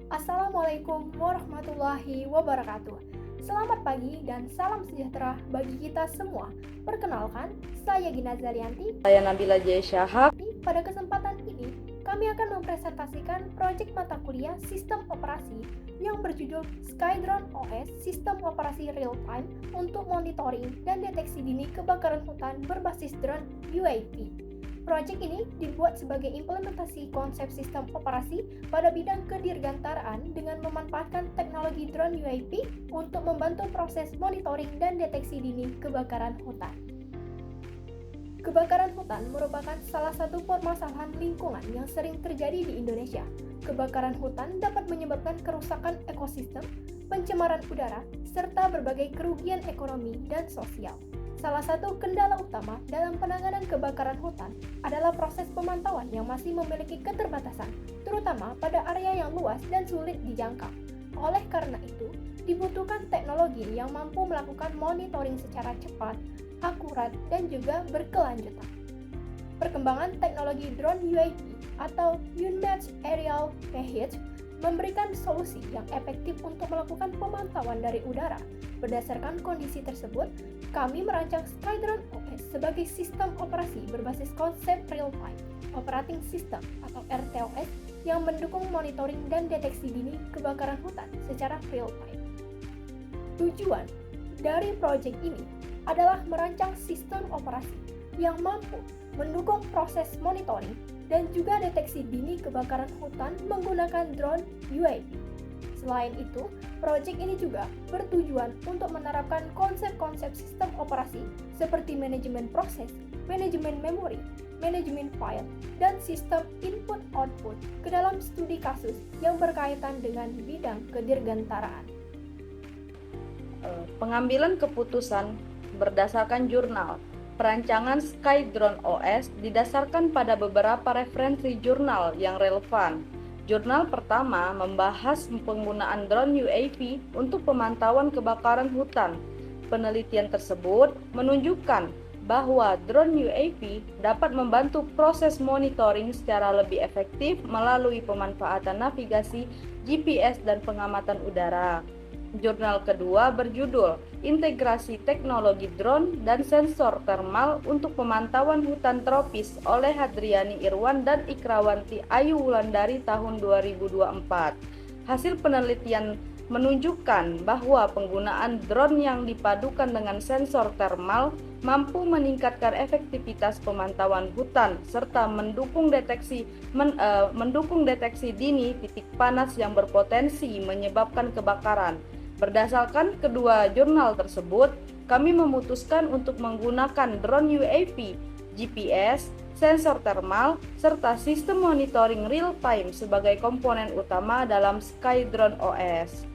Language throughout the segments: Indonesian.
Assalamualaikum warahmatullahi wabarakatuh. Selamat pagi dan salam sejahtera bagi kita semua. Perkenalkan, saya Gina Zalianti. Saya Nabila J. Syahab. Pada kesempatan ini, kami akan mempresentasikan proyek mata kuliah Sistem Operasi yang berjudul Skydrone OS Sistem Operasi Real Time untuk monitoring dan deteksi dini kebakaran hutan berbasis drone UAV. Proyek ini dibuat sebagai implementasi konsep sistem operasi pada bidang kedirgantaraan dengan memanfaatkan teknologi drone UAV untuk membantu proses monitoring dan deteksi dini kebakaran hutan. Kebakaran hutan merupakan salah satu permasalahan lingkungan yang sering terjadi di Indonesia. Kebakaran hutan dapat menyebabkan kerusakan ekosistem, pencemaran udara, serta berbagai kerugian ekonomi dan sosial. Salah satu kendala utama dalam penanganan kebakaran hutan adalah proses pemantauan yang masih memiliki keterbatasan, terutama pada area yang luas dan sulit dijangkau. Oleh karena itu, dibutuhkan teknologi yang mampu melakukan monitoring secara cepat, akurat, dan juga berkelanjutan. Perkembangan teknologi drone UAV atau Unmatched Aerial Vehicle memberikan solusi yang efektif untuk melakukan pemantauan dari udara. Berdasarkan kondisi tersebut, kami merancang Skydrone OS sebagai sistem operasi berbasis konsep real-time operating system atau RTOS yang mendukung monitoring dan deteksi dini kebakaran hutan secara real-time. Tujuan dari proyek ini adalah merancang sistem operasi yang mampu mendukung proses monitoring dan juga deteksi dini kebakaran hutan menggunakan drone UAV. Selain itu, proyek ini juga bertujuan untuk menerapkan konsep-konsep sistem operasi seperti manajemen proses, manajemen memori, manajemen file, dan sistem input-output ke dalam studi kasus yang berkaitan dengan bidang kedirgantaraan. Pengambilan keputusan berdasarkan jurnal. Perancangan Skydrone OS didasarkan pada beberapa referensi jurnal yang relevan. Jurnal pertama membahas penggunaan drone UAV untuk pemantauan kebakaran hutan. Penelitian tersebut menunjukkan bahwa drone UAV dapat membantu proses monitoring secara lebih efektif melalui pemanfaatan navigasi, GPS, dan pengamatan udara. Jurnal kedua berjudul Integrasi Teknologi Drone dan Sensor Thermal untuk Pemantauan Hutan Tropis oleh Hadriani Irwan dan Ikrawanti Ayu Wulandari tahun 2024. Hasil penelitian menunjukkan bahwa penggunaan drone yang dipadukan dengan sensor thermal mampu meningkatkan efektivitas pemantauan hutan serta mendukung deteksi dini titik panas yang berpotensi menyebabkan kebakaran. Berdasarkan kedua jurnal tersebut, kami memutuskan untuk menggunakan drone UAV, GPS, sensor thermal, serta sistem monitoring real-time sebagai komponen utama dalam Skydrone OS.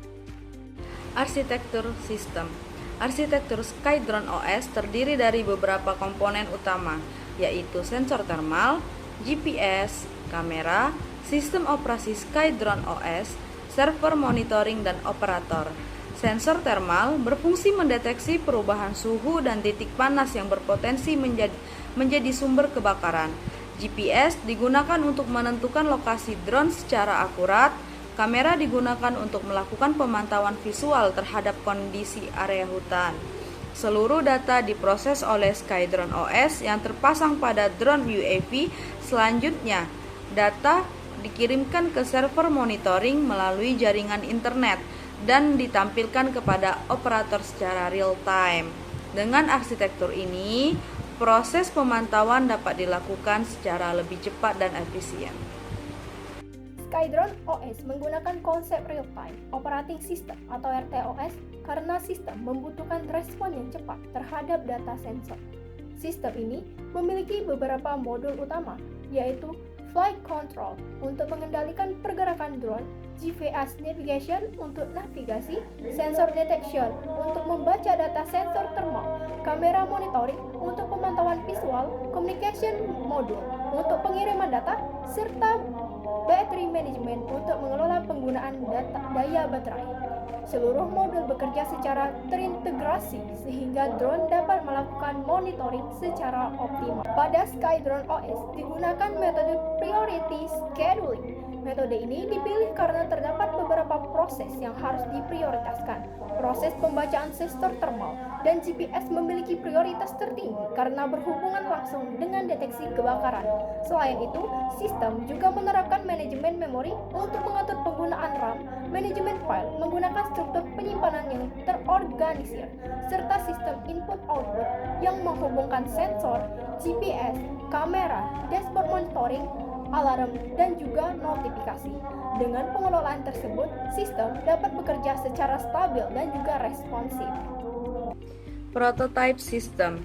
Arsitektur sistem. Arsitektur Skydrone OS terdiri dari beberapa komponen utama, yaitu sensor thermal, GPS, kamera, sistem operasi Skydrone OS, server monitoring dan operator. Sensor thermal berfungsi mendeteksi perubahan suhu dan titik panas yang berpotensi menjadi sumber kebakaran. GPS digunakan untuk menentukan lokasi drone secara akurat. Kamera digunakan untuk melakukan pemantauan visual terhadap kondisi area hutan. Seluruh data diproses oleh Skydrone OS yang terpasang pada drone UAV. Selanjutnya, data dikirimkan ke server monitoring melalui jaringan internet dan ditampilkan kepada operator secara real time. Dengan arsitektur ini, proses pemantauan dapat dilakukan secara lebih cepat dan efisien. Skydrone OS menggunakan konsep real-time operating system atau RTOS karena sistem membutuhkan respon yang cepat terhadap data sensor. Sistem ini memiliki beberapa modul utama, yaitu Flight Control untuk mengendalikan pergerakan drone, GPS Navigation untuk navigasi, Sensor Detection untuk membaca data sensor thermal, Kamera Monitoring untuk pemantauan visual, Communication Module untuk pengiriman data, serta Battery Management untuk mengelola penggunaan daya baterai. Seluruh modul bekerja secara terintegrasi sehingga drone dapat melakukan monitoring secara optimal. Pada Skydrone OS digunakan metode Priority Scheduling Metode ini dipilih karena terdapat beberapa proses yang harus diprioritaskan. Proses pembacaan sensor thermal dan GPS memiliki prioritas tertinggi karena berhubungan langsung dengan deteksi kebakaran. Selain itu, sistem juga menerapkan manajemen memori untuk mengatur penggunaan RAM, manajemen file menggunakan struktur penyimpanan yang terorganisir, serta sistem input-output yang menghubungkan sensor, GPS, kamera, dashboard monitoring, alarm, dan juga notifikasi. Dengan pengelolaan tersebut, sistem dapat bekerja secara stabil dan juga responsif. Prototype System.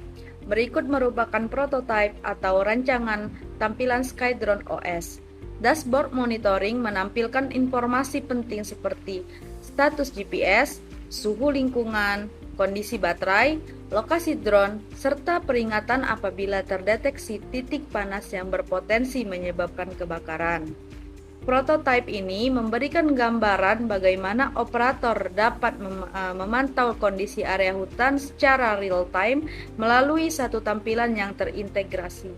Berikut merupakan prototipe atau rancangan tampilan Skydrone OS. Dashboard monitoring menampilkan informasi penting seperti status GPS, suhu lingkungan, kondisi baterai, lokasi drone, serta peringatan apabila terdeteksi titik panas yang berpotensi menyebabkan kebakaran. Prototipe ini memberikan gambaran bagaimana operator dapat memantau kondisi area hutan secara real-time melalui satu tampilan yang terintegrasi.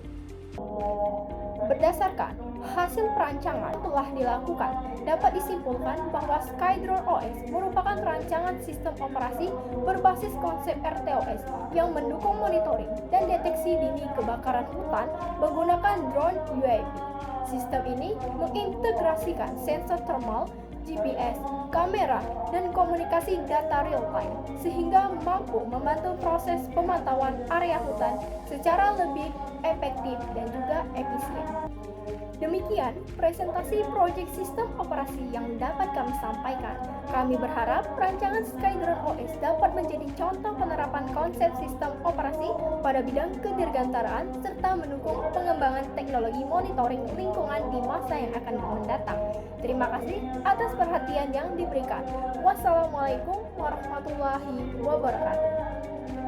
Berdasarkan hasil perancangan telah dilakukan, dapat disimpulkan bahwa Skydrone OS merupakan rancangan sistem operasi berbasis konsep RTOS yang mendukung monitoring dan deteksi dini kebakaran hutan menggunakan drone UAV. Sistem ini mengintegrasikan sensor thermal, GPS, kamera, dan komunikasi data real-time sehingga mampu membantu proses pemantauan area hutan secara lebih efektif dan juga efisien. Demikian presentasi proyek sistem operasi yang dapat kami sampaikan. Kami berharap rancangan Skydrone OS dapat menjadi contoh penerapan konsep sistem operasi pada bidang kedirgantaraan serta mendukung pengembangan teknologi monitoring lingkungan di masa yang akan mendatang. Terima kasih atas perhatian yang diberikan. Wassalamualaikum warahmatullahi wabarakatuh.